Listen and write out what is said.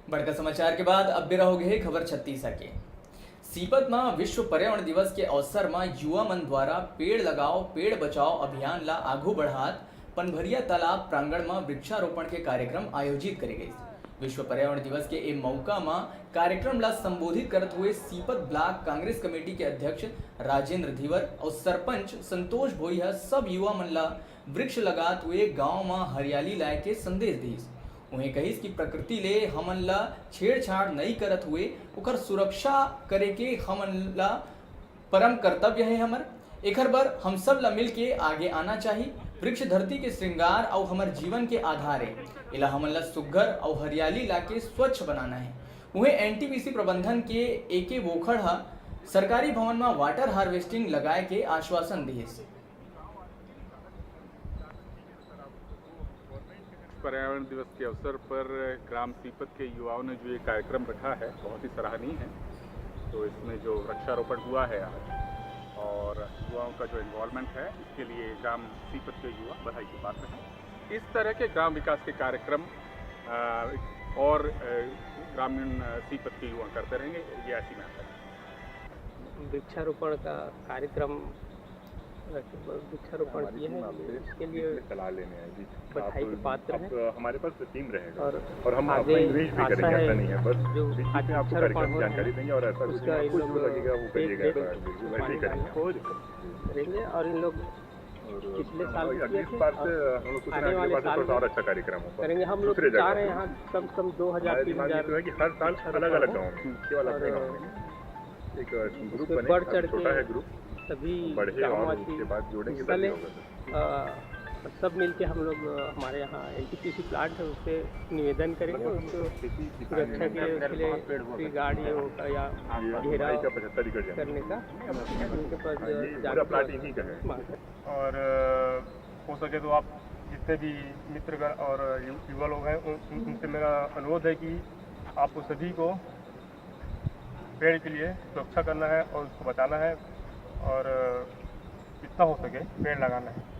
बड़का समाचार के बाद अब भी रहोगे खबर छत्तीसा के। सीपत में विश्व पर्यावरण दिवस के अवसर में युवा मन द्वारा पेड़ लगाओ पेड़ बचाओ अभियान ला आगू बढ़ात पनभरिया तालाब प्रांगण में वृक्षारोपण के कार्यक्रम आयोजित करे गए। विश्व पर्यावरण दिवस के ए मौका में कार्यक्रम ला संबोधित करते हुए सीपत ब्लॉक कांग्रेस कमेटी के अध्यक्ष राजेंद्र धीवर और सरपंच संतोष भोइया सब युवा मन ला वृक्ष लगाते हुए गांव में हरियाली लाए के संदेश दीस। उन्हें कहिस कि प्रकृति ले हमन ला छेड़छाड़ नहीं करत हुए उकर सुरक्षा करे के हमन ला परम कर्तव्य है हमर। एकर बर हम सब ला मिल के आगे आना चाहिए। वृक्ष धरती के श्रृंगार और हमार जीवन के आधार है। इला हमन ला सुघर और हरियाली ला के स्वच्छ बनाना है। उन्हें एनटीपीसी प्रबंधन के एके वोखड़ सरकारी भवन में वाटर हार्वेस्टिंग लगाए के आश्वासन दिए। पर्यावरण दिवस के अवसर पर ग्राम सीपत के युवाओं ने जो ये कार्यक्रम रखा है बहुत ही सराहनीय है। तो इसमें जो वृक्षारोपण हुआ है आज और युवाओं का जो इन्वॉल्वमेंट है इसके लिए ग्राम सीपत के युवा बधाई के पात्र हैं। इस तरह के ग्राम विकास के कार्यक्रम और ग्रामीण सीपत के युवा करते रहेंगे, ये ऐसी मैं आशा है। वृक्षारोपण का कार्यक्रम वृक्षारोपण किए हैं, इसके लिए सलाह लेने हैं जी, बधाई के पात्र हैं। हमारे पास टीम रहेगा और हम आगे निवेश भी करेंगे, ऐसा नहीं है बस जो बीच में आपको कार्यक्रम की जानकारी देंगे और ऐसा कुछ उसका इन कुछ लोग लगेगा वो करिएगा वैसे ही करेंगे। करेंगे और इन लोग पिछले साल अगली बार से हम लोग आने वाले साल और अच्छा कार्यक्रम होगा करेंगे। हम लोग चाह रहे हैं यहाँ कम से कम 2000-3000 है कि हर साल अलग अलग गाँव में केवल अपने गाँव में एक ग्रुप बने, बढ़ चढ़ छोटा है के ग्रुप सभी बढ़े और उसके बाद जोड़ेंगे हिस्सा लें। होगा। सब मिलके हम लोग हमारे यहाँ एनटीपीसी प्लांट है उस पर निवेदन करेंगे उसको सुरक्षा के लिए उसके लिए कोई गाड़ियों का या घेराव 75 एकड़ करने का उनके पास पूरा प्लाट इन्हीं का है। मांग है। और हो सके तो आप जितने भी मित्रगण और युवा लोग हैं उनसे मेरा अनुरोध है कि आपको सभी को पेड़ के लिए सुरक्षा करना है और उसको बचाना है और जितना हो सके पेड़ लगाना है।